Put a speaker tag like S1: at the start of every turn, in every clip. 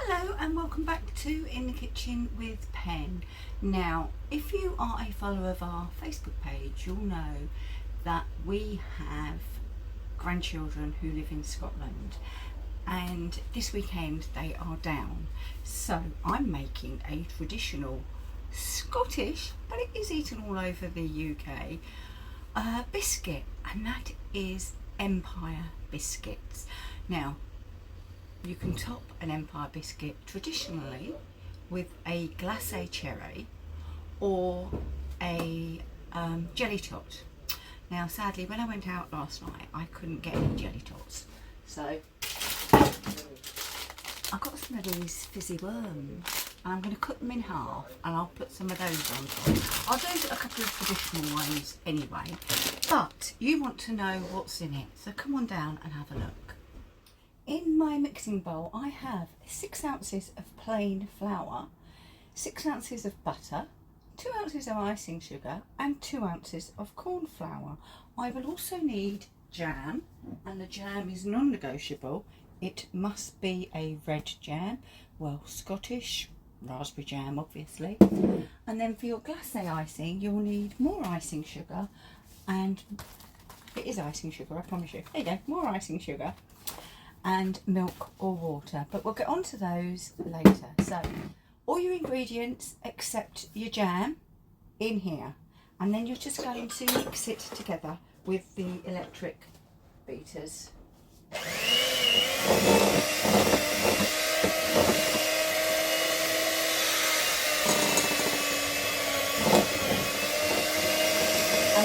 S1: Hello and welcome back to In the Kitchen with Pen. Now, if you are a follower of our Facebook page, you'll know that we have grandchildren who live in Scotland, and this weekend they are down. So I'm making a traditional Scottish, but it is eaten all over the UK, biscuit, and that is Empire biscuits. Now, you can top an Empire biscuit traditionally with a glacé cherry or a jelly tot. Now sadly, when I went out last night I couldn't get any jelly tots, so I got some of these fizzy worms and I'm going to cut them in half and I'll put some of those on top. I'll do a couple of traditional ones anyway, but you want to know what's in it, so come on down and have a look. In my mixing bowl I have 6 ounces of plain flour, 6 ounces of butter, 2 ounces of icing sugar and 2 ounces of corn flour. I will also need jam, and the jam is non-negotiable. It must be a red jam, well, Scottish raspberry jam obviously. And then for your glacé icing you'll need more icing sugar, and it is icing sugar, I promise you. There you go, more icing sugar and milk or water, but we'll get on to those later. So all your ingredients except your jam in here, and then you're just going to mix it together with the electric beaters. And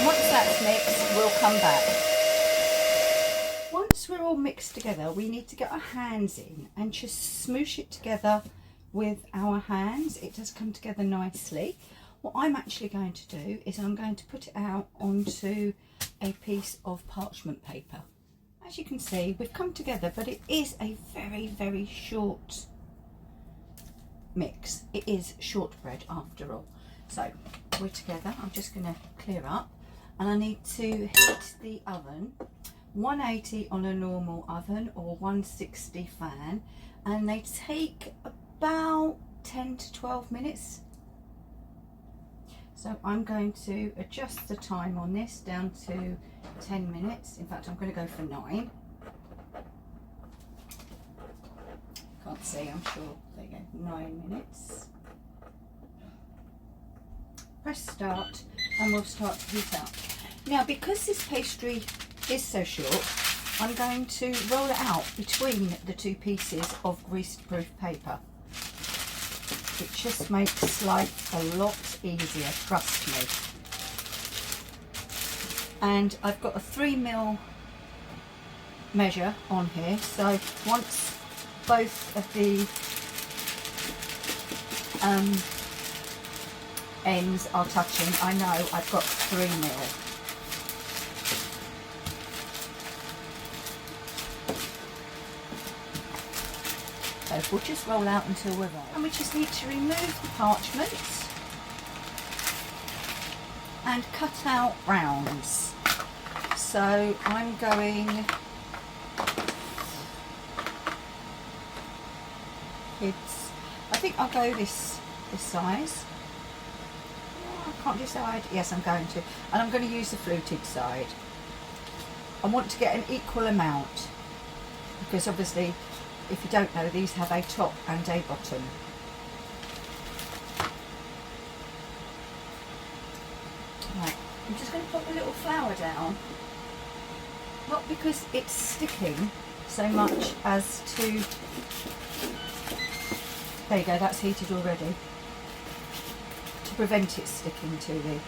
S1: once that's mixed, we'll come back. Once we're all mixed together, we need to get our hands in and just smoosh it together with our hands. It does come together nicely. What I'm actually going to do is I'm going to put it out onto a piece of parchment paper. As you can see, we've come together, but it is a very short mix. It is shortbread after all. So we're together. I'm just going to clear up, and I need to heat the oven 180 on a normal oven or 160 fan, and they take about 10 to 12 minutes. So I'm going to adjust the time on this down to 10 minutes. In fact, I'm going to go for 9. Can't see, I'm sure. There you go, 9 minutes. Press start and we'll start to heat up. Now, because this pastry is so short, I'm going to roll it out between the 2 pieces of grease-proof paper. It just makes life a lot easier, trust me. And I've got a 3mm measure on here, so once both of the ends are touching, I know I've got 3mm. So we'll just roll out until we're ready. And we just need to remove the parchment and cut out rounds. So I'm going, I think I'll go this size. I can't decide. Yes, I'm going to. And I'm going to use the fluted side. I want to get an equal amount, because obviously, if you don't know, these have a top and a bottom. Right, I'm just going to put a little flour down, not because it's sticking so much as to, there you go, that's heated already, to prevent it sticking to the,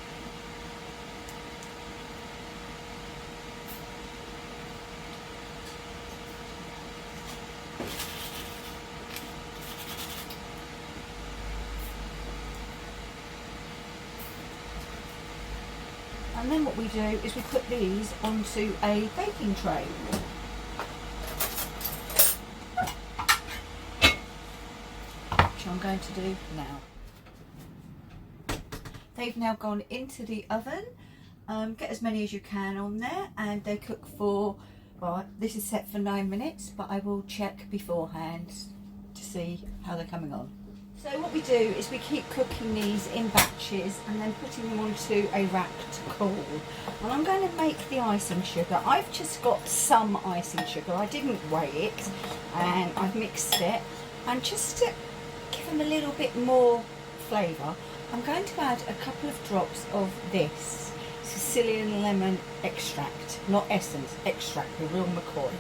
S1: and then what we do is we put these onto a baking tray. Which I'm going to do now. They've now gone into the oven. Get as many as you can on there, and they cook for, well, this is set for 9 minutes, but I will check beforehand. to see how they're coming on. So what we do is we keep cooking these in batches and then putting them onto a rack to cool. And I'm going to make the icing sugar. I've just got some icing sugar. I didn't weigh it, and I've mixed it. And just to give them a little bit more flavour, I'm going to add a couple of drops of this Sicilian lemon extract, not essence, extract, the real McCoy.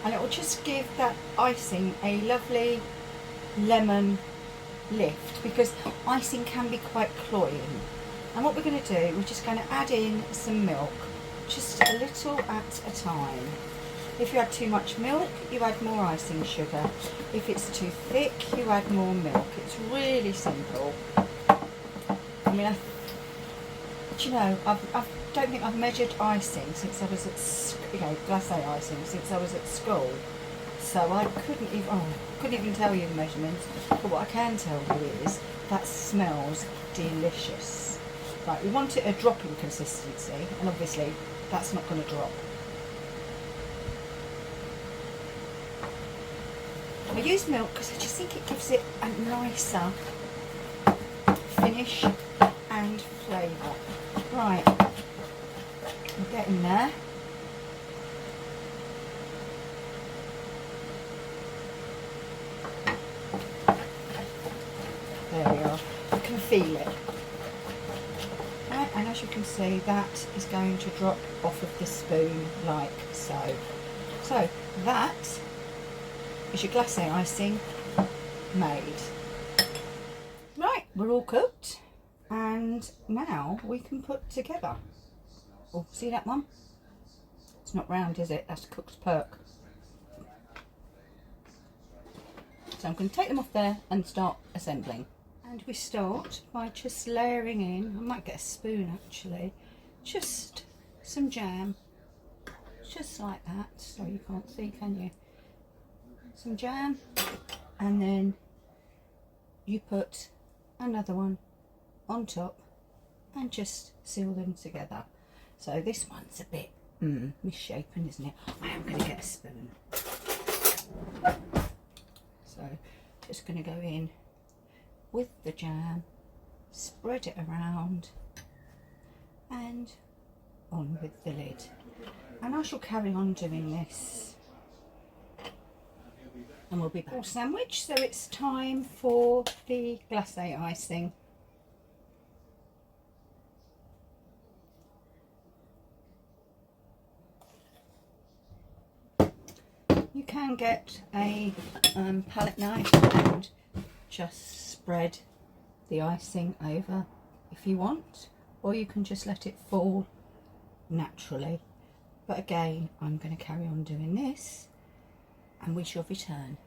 S1: And it will just give that icing a lovely lemon lift, because icing can be quite cloying. And what we're going to do, we're just going to add in some milk, just a little at a time. If you add too much milk, you add more icing sugar. If it's too thick, you add more milk. It's really simple. I mean, I don't think I've measured icing since I was at, glacé icing, since I was at school. So I couldn't even tell you the measurements. But what I can tell you is that smells delicious. Right, we want it a dropping consistency, and obviously that's not going to drop. I use milk because I just think it gives it a nicer finish and flavour. Right, we're getting there. There we are. You can feel it. Right, and as you can see, that is going to drop off of the spoon like so. So that is your glacé icing made. Right, we're all cooked, and now we can put together. Oh, see that one? It's not round, is it? That's cook's perk. So I'm going to take them off there and start assembling. And we start by just layering in, I might get a spoon actually, just some jam, just like that, so you can't see, can you? Some jam, and then you put another one on top and just seal them together. So this one's a bit misshapen, isn't it? I am going to get a spoon. So just going to go in with the jam, spread it around, and on with the lid. And I shall carry on doing this, and we'll be back. All sandwich, so it's time for the glacé icing. You can get a palette knife and just spread the icing over if you want, or you can just let it fall naturally. But again, I'm going to carry on doing this, and we shall return.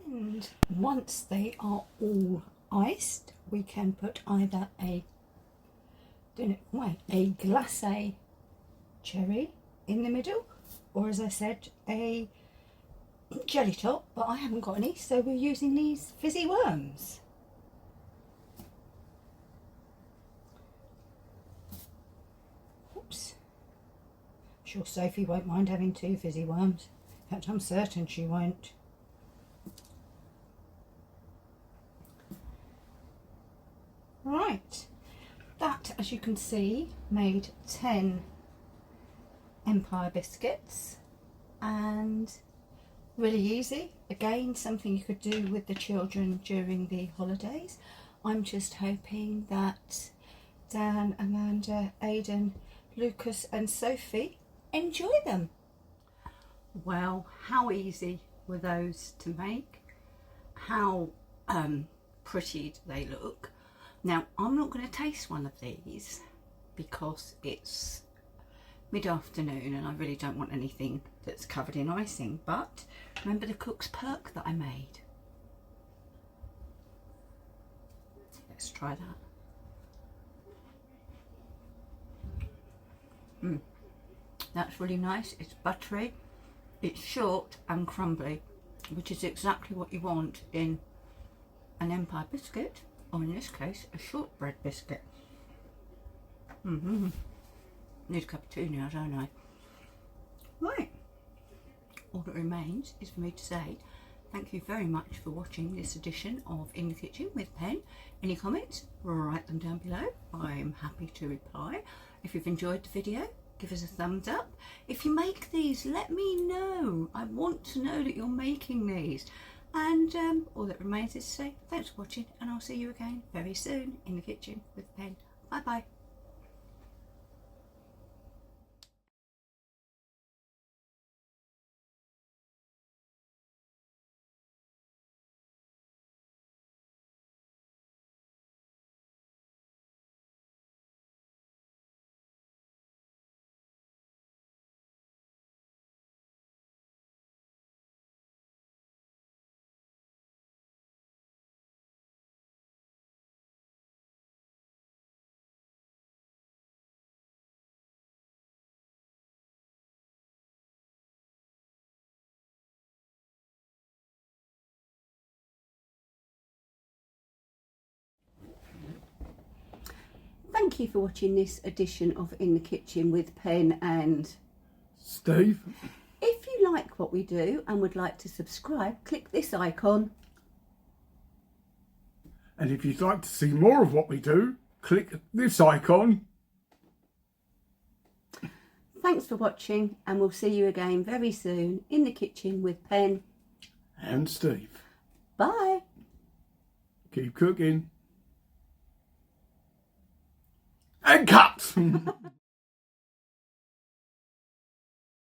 S1: And once they are all iced, we can put either a glacé cherry in the middle, or as I said, a jelly top, but I haven't got any, so we're using these fizzy worms. Oops. I'm sure Sophie won't mind having 2 fizzy worms. In fact, I'm certain she won't. Right, that, as you can see, made 10 Empire biscuits, and really easy. Again, something you could do with the children during the holidays. I'm just hoping that Dan, Amanda, Aidan, Lucas and Sophie enjoy them. Well, how easy were those to make? How pretty they look. Now, I'm not going to taste one of these because it's mid-afternoon and I really don't want anything that's covered in icing, but remember the cook's perk that I made? Let's try that. That's really nice. It's buttery, it's short and crumbly, which is exactly what you want in an Empire biscuit, or in this case a shortbread biscuit. Need a cup of tea now, don't I? Right, all that remains is for me to say Thank you very much for watching this edition of In the Kitchen with Pen. Any comments, write them down below. I'm happy to reply. If you've enjoyed the video, give us a thumbs up. If you make these, let me know. I want to know that you're making these. And all that remains is to say thanks for watching, and I'll see you again very soon in the kitchen with Pen. Bye bye. Thank you for watching this edition of In the Kitchen with Pen and
S2: Steve.
S1: If you like what we do and would like to subscribe, click this icon.
S2: And if you'd like to see more of what we do, click this icon.
S1: Thanks for watching, and we'll see you again very soon in the kitchen with Pen
S2: And Steve.
S1: Bye.
S2: Keep cooking. And cut!